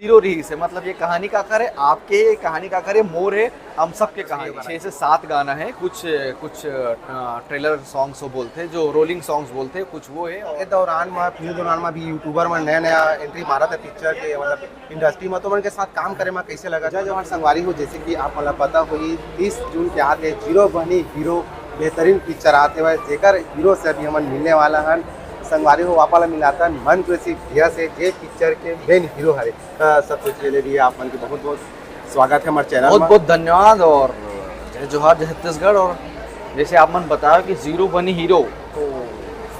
Zero री से मतलब ये कहानी का आकार है आपके, कहानी का आकार है मोर है, हम सब के कहानी 6 से 7 गाना है। कुछ कुछ ट्रेलर सॉन्ग्स वो बोलते हैं, जो रोलिंग सॉन्ग्स बोलते हैं, कुछ वो है। और दौरान में फिल्म दौरान में भी यूट्यूबर में नया नया एंट्री मारा था पिक्चर के मतलब इंडस्ट्री में, तो उनके साथ काम करे में कैसे लगा? जय जवान संगवारी हो, जैसे कि आप मतलब पता हुई 30 जून के आते जीरो बनी हीरो बेहतरीन पिक्चर आते हुए जेकर हीरो से अभी हमें मिलने वाला है। संगवारी हो वापा मिलाता मन कृषि भैया से जे पिक्चर के मेन हीरो है। सबसे पहले भी आप मन के बहुत बहुत स्वागत है हमारे चैनल। बहुत बहुत धन्यवाद और जय जोहार, जय छत्तीसगढ़। और जैसे आप मन बताया कि जीरो बनी हीरो, तो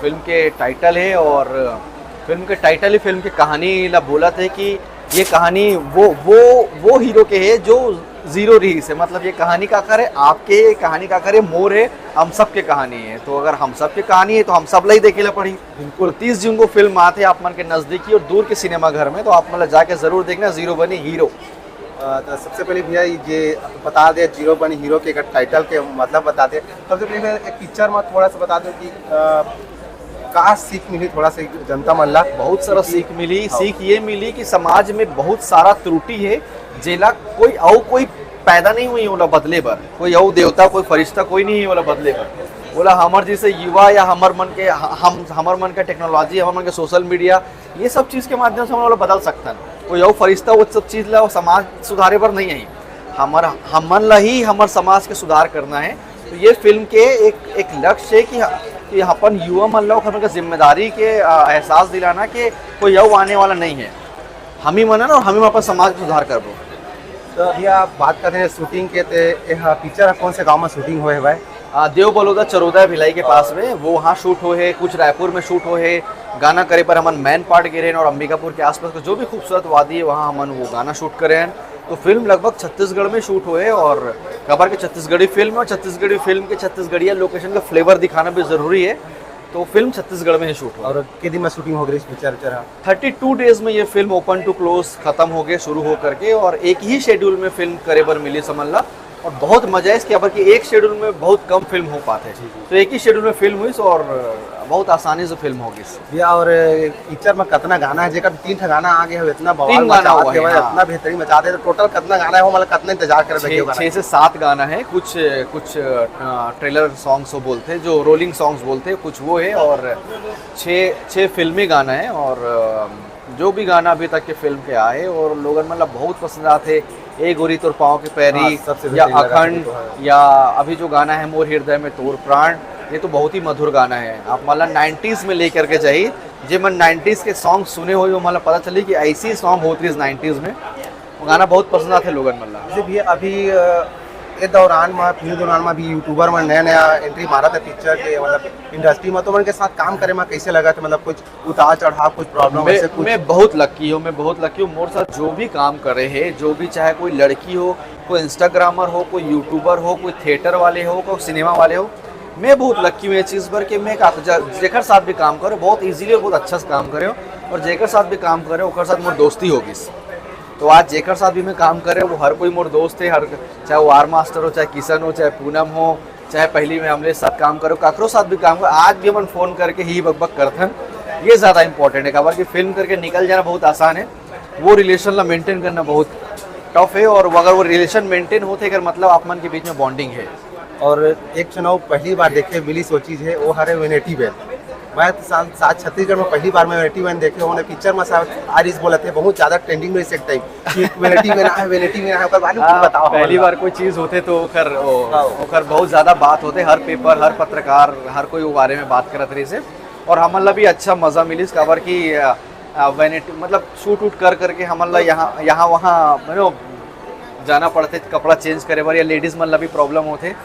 फिल्म के टाइटल है और फिल्म के टाइटल ही फिल्म की कहानी ला बोला थे कि ये कहानी वो हीरो के है जो जीरो रही से मतलब ये कहानी का आकार है आपके, कहानी का आकार है मोर है, हम सब के कहानी है। तो अगर हम सब की कहानी है तो हम सब लाई देखे ला पड़ी। बिल्कुल 30 जून को फिल्म आते आप मन के नज़दीकी और दूर के सिनेमा घर में, तो आप मतलब जाके जरूर देखना जीरो बनी हीरो। तो सबसे पहले भैया ये बता दे जीरो बनी हीरो के टाइटल के मतलब बता दे। सबसे पहले एक पिक्चर में थोड़ा सा बता दो कि का सीख मिली, थोड़ा सा जनता मन ला। बहुत सारा सीख मिली। सीख ये मिली कि समाज में बहुत सारा त्रुटि है, जेला कोई पैदा नहीं हुई ओला बदले पर, कोई औ देवता कोई फरिश्ता कोई नहीं है ओला बदले पर। बोला हमर जैसे युवा या हमर मन के टेक्नोलॉजी, हमर मन के सोशल मीडिया, ये सब चीज़ के माध्यम से हम लोग बदल सकते हैं। कोई और फरिश्ता वो सब चीज़ ला समाज सुधारे पर नहीं है, हमन ला ही हमार समाज के सुधार करना है। तो ये फिल्म के एक लक्ष्य है कि अपन युवा मन लोग हमें जिम्मेदारी के एहसास दिलाना कि कोई यव आने वाला नहीं है, हम ही मन है ना, और हम ही अपन समाज का सुधार करबो। तो भैया बात करते हैं शूटिंग के, तो पिक्चर कौन से गांव में शूटिंग हुए है भाई? देव बलौदा चरोदा भिलाई के पास में, वो वहाँ शूट हो है, कुछ रायपुर में शूट हो है। गाना करे पर हमन मैन पार्ट गिरे और अंबिकापुर के आसपास का जो भी खूबसूरत वादी है वहाँ हमन वो गाना शूट करे हैं। तो फिल्म लगभग छत्तीसगढ़ में शूट हुए और खबर के छत्तीसगढ़ी फिल्म है, और छत्तीसगढ़ी फिल्म के छत्तीसगढ़िया लोकेशन का फ्लेवर दिखाना भी जरूरी है। तो फिल्म छत्तीसगढ़ में ही शूट हुआ। और कितने दिन में शूटिंग हो गई इस पिक्चर? 32 डेज में ये फिल्म ओपन टू क्लोज खत्म हो गए, शुरू हो करके, और एक ही शेड्यूल में फिल्म करे बर मिली समझ ला। और बहुत मजा है इसके अबर कि एक शेड्यूल में बहुत कम फिल्म हो पाते हैं, तो एक ही शेड्यूल में फिल्म हुई और बहुत आसानी से फिल्म होगी भैया। और पिक्चर में कितना गाना है? जेकर 3 गाना आ गया है, इतना बवाल गाना हुआ है, इतना बेहतरीन मचा दे। तो टोटल कितना गाना है वो मतलब कितना इंतजार कर रहे हो? 6 से 7 गाना है। कुछ ट्रेलर सॉन्ग्स वो बोलते हैं, जो रोलिंग सॉन्ग्स बोलते हैं, कुछ वो है। और 6 फिल्मी गाना है। और जो भी गाना अभी तक के फिल्म के आए और लोगन मतलब बहुत पसंद आते, ए गोरी तोर पाँव के पैरी, या अखंड, या अभी जो गाना है मोर हृदय में तोर प्राण, ये तो बहुत ही मधुर गाना है। आप मतलब 90s में लेकर के चाहिए, जो मैं 90s के सॉन्ग सुने हुए वो मतलब पता चली कि ऐसी सॉन्ग होती है 90s में, वो गाना बहुत पसंद आते लोगन मतलब। जैसे भी अभी ये दौरान में फिल्म दौरान में भी यूट्यूबर में नया नया एंट्री मारा था पिक्चर के मतलब इंडस्ट्री में, तो उनके साथ काम करे में कैसे लगा था? मतलब कुछ उतार चढ़ाव, कुछ प्रॉब्लम ऐसे कुछ? मैं बहुत लकी हूँ, मोर साथ जो भी काम करे है, जो भी, चाहे कोई लड़की हो, कोई इंस्टाग्रामर हो, कोई यूट्यूबर हो, कोई थिएटर वाले हो, कोई सिनेमा वाले हो, मैं बहुत लकी हूँ ये चीज़ पर कि मैं जेकर साथ भी काम करे बहुत ईजिली और बहुत अच्छा से काम करे हो, और जेकर साथ भी काम करे ओकर साथ मोर दोस्ती होगी। तो आज जेकर साथ भी मैं काम करे वो हर कोई मोर दोस्त है, चाहे वो आर मास्टर हो, चाहे किशन हो, चाहे पूनम हो, चाहे पहली में हमले साथ काम करो, काकरो साथ भी काम करो, आज भी हम फ़ोन करके ही बक करते हैं। ये ज़्यादा इंपॉर्टेंट है, खबर कि फिल्म करके निकल जाना बहुत आसान है, वो रिलेशन ला मेंटेन करना बहुत टफ है। और अगर वो रिलेशन मेंटेन होते अगर मतलब आप मन के बीच में बॉन्डिंग है। और एक चुनाव पहली बार देखे मिली सो चीज़ है वो हरे वेनेटी बैन। मैं साथ छत्तीसगढ़ में पहली बार मैं वेनेटी बैन देखे, उन्होंने पिक्चर में आरिस बोला थे बहुत ज़्यादा ट्रेंडिंग में इस टाइम वेनेटी बैन है, वेनेटी बैन है। बताओ पहली बार कोई चीज़ होते तो ओकर बहुत ज़्यादा बात होते, हर पेपर, हर पत्रकार, हर कोई वो बारे में बात करत रही से। और हमला भी अच्छा मज़ा मिली इस खबर की वेनेटी मतलब शूट उट कर करके हमला यहाँ वहाँ जाना पड़ते, कपड़ा चेंज करे बार, या लेडीज़ मन ला भी प्रॉब्लम होते,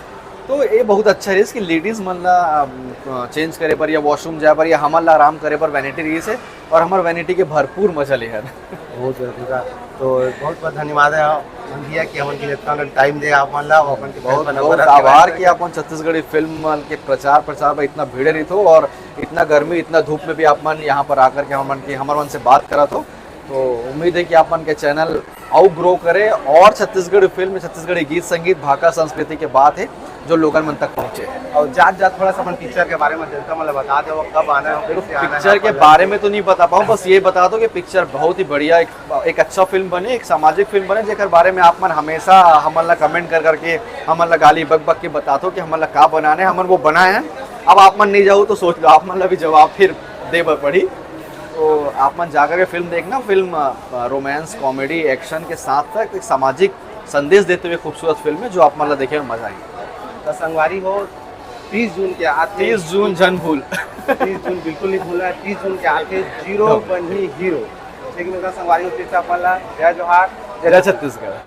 तो ये बहुत अच्छा है कि लेडीज़ मन ला चेंज करे पर या वॉशरूम जाए पर या हमन ला आराम करे पर वैनिटी रही से। और हमारे वैनिटी के भरपूर मजा ले है बहुत ज़्यादा। तो बहुत बहुत धन्यवाद है भैया कि हमन के इतना टाइम दे आप मन ला, बहुत आभार कि अपन छत्तीसगढ़ी फिल्म के प्रचार में इतना भीड़ नहीं थो, और इतना गर्मी इतना धूप में भी आप मन यहाँ पर आकर के हमन से बात करा तो तो उम्मीद है कि आप मन के चैनल आउ ग्रो करे और छत्तीसगढ़ी फिल्म, छत्तीसगढ़ी गीत संगीत, भाषा संस्कृति के बात है जो लोगन मन तक पहुँचे। और जात जात थोड़ा सा अपन पिक्चर के बारे में जनता मतलब बता दे वो कब आना है, कैसे आना है। पिक्चर के बारे में तो नहीं बता पाऊँ, बस ये बता दो कि पिक्चर बहुत ही बढ़िया, एक अच्छा फिल्म बने, एक सामाजिक फिल्म बने, जेकर बारे में आप मन हमेशा हमन ला कमेंट कर करके हमन ला गाली बक बक के बता दो कि हमन ला का बनाने, हमन वो बनाए हैं। अब आप मन नहीं जाओ तो सोच लो, आप मन ला भी जवाब फिर दे पड़ी। तो आप मन जाकर के फिल्म देखना, फिल्म रोमांस कॉमेडी एक्शन के साथ साथ एक सामाजिक संदेश देते हुए खूबसूरत फिल्म है जो आप मन ला देखे में मजा आएगी। तो संगवारी हो 30 जून के आते 30 जून जन भूल 30 जून बिल्कुल नहीं भूलना है। 30 जून के आते जीरो बनी हीरो। लेकिन संगवारी हो फिर से अपन ला जय जोहार, जय छत्तीसगढ़।